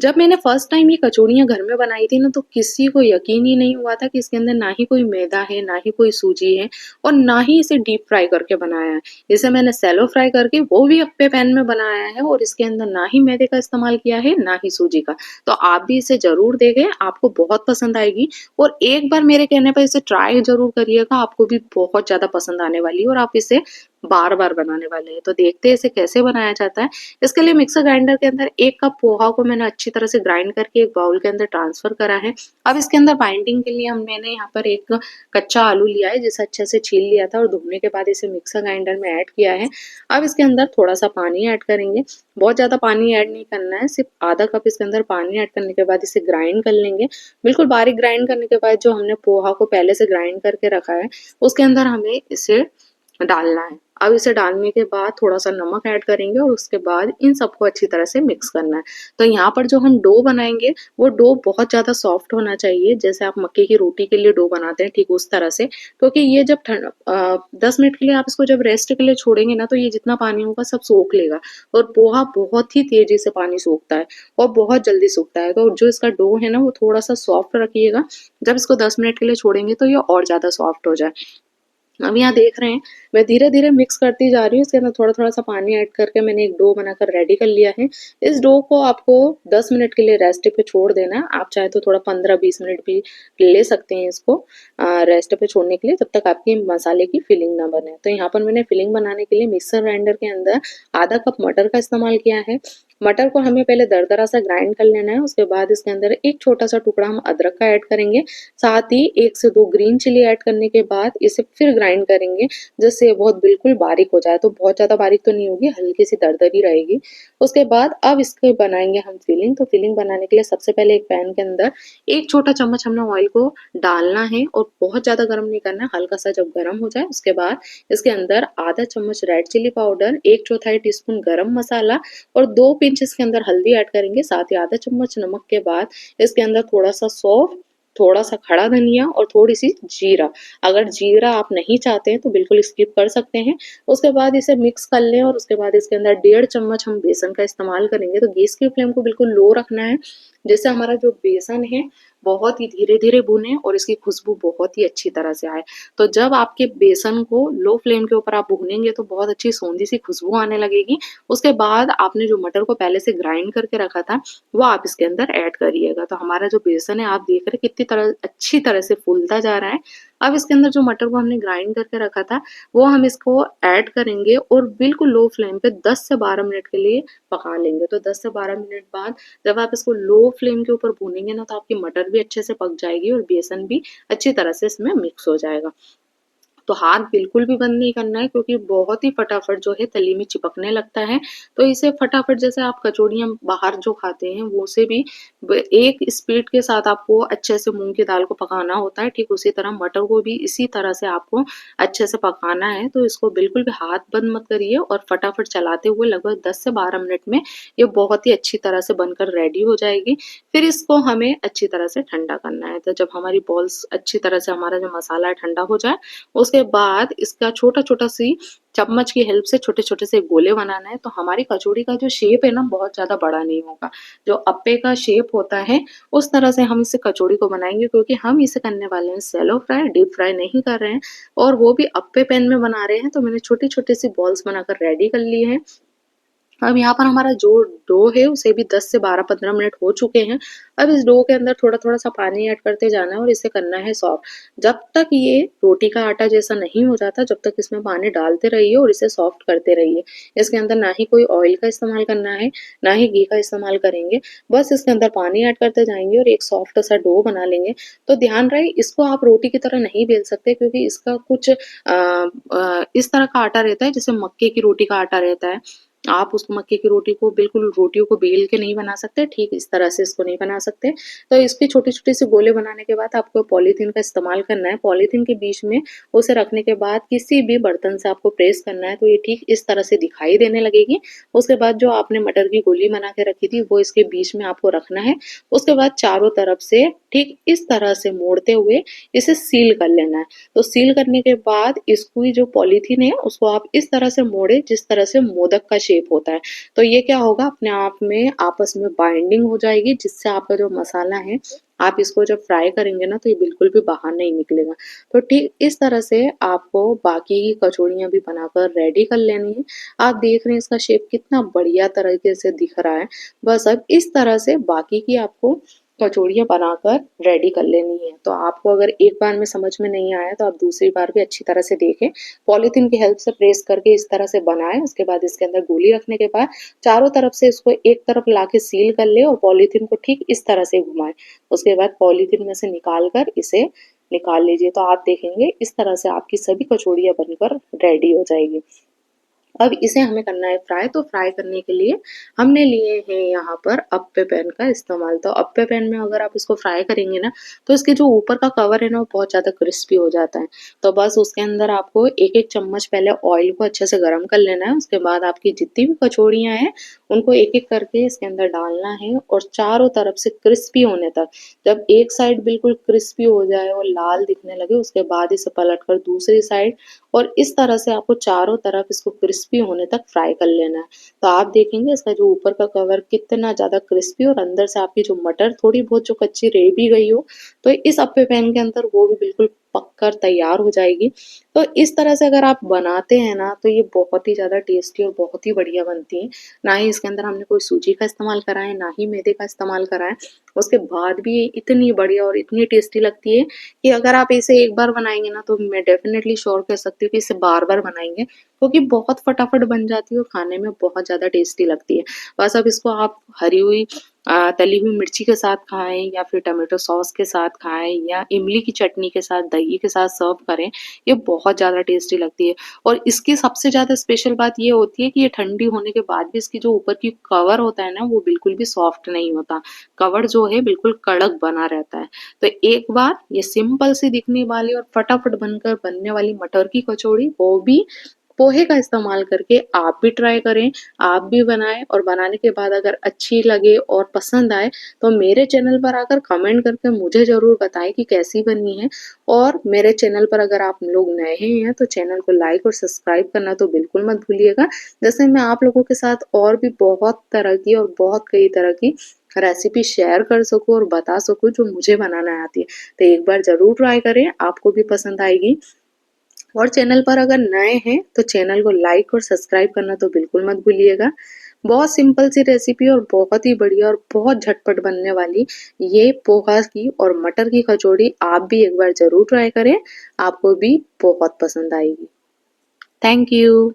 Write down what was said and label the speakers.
Speaker 1: जब मैंने first time ये कचौड़ियाँ घर में बनाई थी ना, तो किसी को यकीन ही नहीं हुआ था कि इसके अंदर ना ही कोई मैदा है, ना ही कोई सूजी है और ना ही इसे डीप फ्राई करके बनाया है। इसे मैंने शैलो फ्राई करके वो भी अप्पे पैन में बनाया है और इसके अंदर ना ही मैदे का इस्तेमाल किया है, ना ही सूजी का। तो आप भी इसे ज़रूर देखें, आपको बहुत पसंद आएगी और एक बार मेरे कहने पर इसे ट्राई ज़रूर करिएगा, आपको भी बहुत ज़्यादा पसंद आने वाली है और आप इसे बार-बार बनाने वाले हैं। तो देखते हैं इसे कैसे बनाया जाता है। इसके लिए मिक्सर ग्राइंडर के अंदर 1 कप पोहा को मैंने अच्छी तरह से ग्राइंड करके एक बाउल के अंदर ट्रांसफ़र करा है। अब इसके अंदर बाइंडिंग के लिए मैंने यहाँ पर एक कच्चा आलू लिया है, जिसे अच्छे से छील लिया था और धोने के बाद इसे मिक्सर ग्राइंडर में ऐड किया है। अब इसके अंदर थोड़ा-सा पानी ऐड करेंगे, बहुत ज़्यादा पानी ऐड नहीं करना है, सिर्फ़ आधा कप इसके अंदर पानी ऐड करने के बाद इसे ग्राइंड कर लेंगे। बिल्कुल बारीक ग्राइंड करने के बाद जो हमने पोहा को पहले से ग्राइंड करके रखा है, उसके अंदर हमें इसे डालना है। अब इसे डालने के बाद थोड़ा-सा नमक ऐड करेंगे और उसके बाद इन सबको अच्छी तरह से मिक्स करना है। तो यहाँ पर जो हम डो बनाएँगे, वो डो बहुत ज़्यादा सॉफ्ट होना चाहिए, जैसे आप मक्के की रोटी के लिए डो बनाते हैं, ठीक उस तरह से। क्योंकि ये जब 10 मिनट के लिए आप इसको जब रेस्ट के लिए छोड़ेंगे ना, तो ये जितना पानी होगा सब सोख लेगा और पोहा बहुत ही तेज़ी से पानी सोखता है और बहुत जल्दी सूखता है। तो जो इसका डो है ना, वो थोड़ा-सा सॉफ्ट रखिएगा। जब इसको 10 मिनट के लिए छोड़ेंगे, तो ये और ज़्यादा सॉफ्ट हो जाए। अब यहाँ देख रहे हैं, मैं धीरे-धीरे मिक्स करती जा रही हूँ, इसके अंदर थोड़ा-थोड़ा सा पानी ऐड करके मैंने एक डो बनाकर रेडी कर लिया है। इस डो को आपको 10 मिनट के लिए रेस्ट पे छोड़ देना है, आप चाहे तो थोड़ा 15-20 मिनट भी ले सकते हैं इसको रेस्ट पे छोड़ने के लिए, जब तक आपकी मसाले की फिलिंग ना बने। तो यहाँ पर मैंने फिलिंग बनाने के लिए मिक्सर ग्राइंडर के अंदर आधा कप मटर का इस्तेमाल किया है। मटर को हमें पहले दरदरा सा ग्राइंड कर लेना है, उसके बाद इसके अंदर एक छोटा-सा टुकड़ा हम अदरक का ऐड करेंगे, साथ ही 1 से 2 ग्रीन चिली ऐड करने के बाद इसे फिर ग्राइंड करेंगे, जिससे ये बहुत बिल्कुल बारीक हो जाए। तो बहुत ज़्यादा बारीक तो नहीं होगी, हल्की-सी दरदरी रहेगी। उसके बाद अब इसके बनाएँगे हम फिलिंग, तो फिलिंग बनाने के लिए सबसे पहले एक पैन के अंदर 1 छोटा चम्मच हमने ऑयल को डालना है और बहुत ज़्यादा गरम नहीं करना है, हल्का-सा जब गरम हो जाए, उसके बाद इसके अंदर आधा चम्मच रेड चिली पाउडर, 1 चौथाई टीस्पून गरम मसाला और 2 पिंच इसके अंदर हल्दी ऐड करेंगे, साथ ही आधा चम्मच नमक के बाद इसके अंदर थोड़ा-सा सौंफ, थोड़ा-सा खड़ा धनिया और थोड़ी-सी जीरा। अगर जीरा आप नहीं चाहते हैं तो बिल्कुल स्किप कर सकते हैं। उसके बाद इसे मिक्स कर लें और उसके बाद इसके अंदर 1.5 चम्मच हम बेसन का इस्तेमाल करेंगे। तो गैस की फ्लेम को बिल्कुल लो रखना है, जिससे हमारा जो बेसन है बहुत ही धीरे-धीरे भुने और इसकी खुशबू बहुत ही अच्छी तरह से आए। तो जब आपके बेसन को लो फ्लेम के ऊपर आप भूनेंगे तो बहुत अच्छी सोंधी-सी खुशबू आने लगेगी। उसके बाद आपने जो मटर को पहले से ग्राइंड करके रखा था, वो आप इसके अंदर ऐड करिएगा। तो हमारा जो बेसन है आप देख रहे हैं कितनी तरह अच्छी तरह से फूलता जा रहा है। अब इसके अंदर जो मटर को हमने ग्राइंड करके रखा था, वो हम इसको ऐड करेंगे और बिल्कुल लो फ्लेम पे 10 से 12 मिनट के लिए पका लेंगे। तो 10 से 12 मिनट बाद जब आप इसको लो फ्लेम के ऊपर भूनेंगे ना, तो आपकी मटर भी अच्छे से पक जाएगी और बेसन भी अच्छी तरह से इसमें मिक्स हो जाएगा। तो हाथ बिल्कुल भी बंद नहीं करना है, क्योंकि बहुत ही फटाफट जो है तली में चिपकने लगता है। तो इसे फटाफट जैसे आप कचौड़ियाँ बाहर जो खाते हैं वो से भी एक स्पीड के साथ आपको अच्छे से मूँग की दाल को पकाना होता है, ठीक उसी तरह मटर को भी इसी तरह से आपको अच्छे से पकाना है। तो इसको बिल्कुल भी हाथ बंद मत करिए और फटाफट चलाते हुए लगभग 10 से 12 मिनट में ये बहुत ही अच्छी तरह से बनकर रेडी हो जाएगी। फिर इसको हमें अच्छी तरह से ठंडा करना है। तो जब हमारी बॉल्स अच्छी तरह से हमारा जो मसाला है ठंडा हो जाए, उसके बाद इसका छोटा-छोटा सी चम्मच की हेल्प से छोटे-छोटे से गोले बनाना है। तो हमारी कचौड़ी का जो शेप है ना बहुत ज़्यादा बड़ा नहीं होगा। जो अप्पे का शेप होता है उस तरह से हम इसे कचौड़ी को बनाएँगे, क्योंकि हम इसे करने वाले हैं शैलो फ्राई, डीप फ्राई नहीं कर रहे हैं और वो भी अप्पे पैन में बना रहे हैं। तो मैंने छोटी-छोटी सी बॉल्स बनाकर रेडी कर ली हैं। अब यहाँ पर हमारा जो डो है उसे भी 10 से 12-15 मिनट हो चुके हैं। अब इस डो के अंदर थोड़ा-थोड़ा सा पानी ऐड करते जाना है और इसे करना है सॉफ्ट। जब तक ये रोटी का आटा जैसा नहीं हो जाता, जब तक इसमें पानी डालते रहिए और इसे सॉफ्ट करते रहिए। इसके अंदर ना ही कोई ऑयल का इस्तेमाल करना है, ना ही घी का इस्तेमाल करेंगे। बस इसके अंदर पानी ऐड करते जाएँगे और एक सॉफ्ट सा डो बना लेंगे। तो ध्यान रहे, इसको आप रोटी की तरह नहीं बेल सकते, क्योंकि इसका कुछ इस तरह का आटा रहता है जैसे मक्के की रोटी का आटा रहता है। आप उस मक्के की रोटी को बिल्कुल रोटियों को बेल के नहीं बना सकते, ठीक इस तरह से इसको नहीं बना सकते। तो इसकी छोटी-छोटी सी गोले बनाने के बाद आपको पॉलीथीन का इस्तेमाल करना है। पॉलीथीन के बीच में उसे रखने के बाद किसी भी बर्तन से आपको प्रेस करना है, तो ये ठीक इस तरह से दिखाई देने लगेगी। उसके बाद जो आपने मटर की गोली बना के रखी थी, वो इसके बीच में आपको रखना है। उसके बाद चारों तरफ से ठीक इस तरह से मोड़ते हुए इसे सील कर लेना है। तो सील करने के बाद इसकी जो पॉलीथीन है, उसको आप इस तरह से मोड़ें जिस तरह से मोदक का शेप होता है। तो ये क्या होगा, अपने आप में आपस में बाइंडिंग हो जाएगी, जिससे आपका जो मसाला है, आप इसको जब फ्राई करेंगे ना तो ये बिल्कुल भी बाहर नहीं निकलेगा। तो ठीक इस तरह से आपको बाकी की कचौड़ियाँ भी बनाकर रेडी कर लेनी है। आप देख रहे हैं इसका शेप कितना बढ़िया तरीके से दिख रहा है। बस अब इस तरह से बाकी की आपको कचौड़ियाँ बनाकर रेडी कर लेनी है। तो आपको अगर एक बार में समझ में नहीं आया तो आप दूसरी बार भी अच्छी तरह से देखें। पॉलीथीन की हेल्प से प्रेस करके इस तरह से बनाएँ, उसके बाद इसके अंदर गोली रखने के बाद चारों तरफ से इसको एक तरफ लाके सील कर लें और पॉलीथीन को ठीक इस तरह से घुमाएँ। उसके बाद पॉलीथीन में से निकाल कर इसे निकाल लीजिए। तो आप देखेंगे इस तरह से आपकी सभी कचौड़ियाँ बनकर रेडी हो जाएगी। अब इसे हमें करना है फ्राई। तो फ्राई करने के लिए हमने लिए हैं यहाँ पर अप्पे पैन का इस्तेमाल। तो अप्पे पैन में अगर आप इसको फ्राई करेंगे ना तो इसके जो ऊपर का कवर है ना वो बहुत ज़्यादा क्रिस्पी हो जाता है। तो बस उसके अंदर आपको एक एक चम्मच पहले ऑयल को अच्छे से गर्म कर लेना है। उसके बाद आपकी जितनी भी कचौड़ियाँ हैं उनको एक एक करके इसके अंदर डालना है और चारों तरफ से क्रिस्पी होने तक, जब एक साइड बिल्कुल क्रिस्पी हो जाए और लाल दिखने लगे उसके बाद इसे पलट कर दूसरी साइड, और इस तरह से आपको चारों तरफ इसको क्रिस्पी होने तक फ्राई कर लेना है। तो आप देखेंगे इसका जो ऊपर का कवर कितना ज़्यादा क्रिस्पी और अंदर से आपकी जो मटर थोड़ी बहुत जो कच्ची रह भी गई हो, तो इस अप्पे पैन के अंदर वो भी बिल्कुल पक कर तैयार हो जाएगी। तो इस तरह से अगर आप बनाते हैं ना तो ये बहुत ही ज़्यादा टेस्टी और बहुत ही बढ़िया बनती है। ना ही इसके अंदर हमने कोई सूजी का इस्तेमाल करा है, ना ही मैदे का इस्तेमाल करा है। उसके बाद भी ये इतनी बढ़िया और इतनी टेस्टी लगती है कि अगर आप इसे एक बार बनाएँगे ना तो मैं डेफ़िनेटली श्योर कह सकती हूँ कि इसे बार-बार बनाएँगे, क्योंकि बहुत फटाफट बन जाती है और खाने में बहुत ज़्यादा टेस्टी लगती है। बस अब इसको आप हरी हुई तली हुई मिर्ची के साथ खाएँ या फिर टोमेटो सॉस के साथ खाएँ या इमली की चटनी के साथ, दही के साथ सर्व करें, ये बहुत ज़्यादा टेस्टी लगती है। और इसकी सबसे ज़्यादा स्पेशल बात ये होती है कि ये ठंडी होने के बाद भी इसकी जो ऊपर की कवर होता है ना वो बिल्कुल भी सॉफ्ट नहीं होता। कवर जो है बिल्कुल कड़क बना रहता है। तो एक बार ये सिंपल सी दिखने वाली और फटाफट बनकर बनने वाली मटर की कचौड़ी, वो भी पोहे का इस्तेमाल करके आप भी ट्राई करें, आप भी बनाएँ और बनाने के बाद अगर अच्छी लगे और पसंद आए तो मेरे चैनल पर आकर कमेंट करके मुझे ज़रूर बताएँ कि कैसी बनी है। और मेरे चैनल पर अगर आप लोग नए हैं तो चैनल को लाइक और सब्सक्राइब करना तो बिल्कुल मत भूलिएगा। जैसे मैं आप लोगों के साथ और भी बहुत तरह की और बहुत कई तरह की रेसिपी शेयर कर सकूँ और बता सकूँ जो मुझे बनाना आती है। तो एक बार ज़रूर ट्राई करें, आपको भी पसंद आएगी। और चैनल पर अगर नए हैं तो चैनल को लाइक और सब्सक्राइब करना तो बिल्कुल मत भूलिएगा। बहुत सिंपल सी रेसिपी और बहुत ही बढ़िया और बहुत झटपट बनने वाली ये पोहा की और मटर की कचौड़ी आप भी एक बार ज़रूर ट्राई करें, आपको भी बहुत पसंद आएगी। Thank you.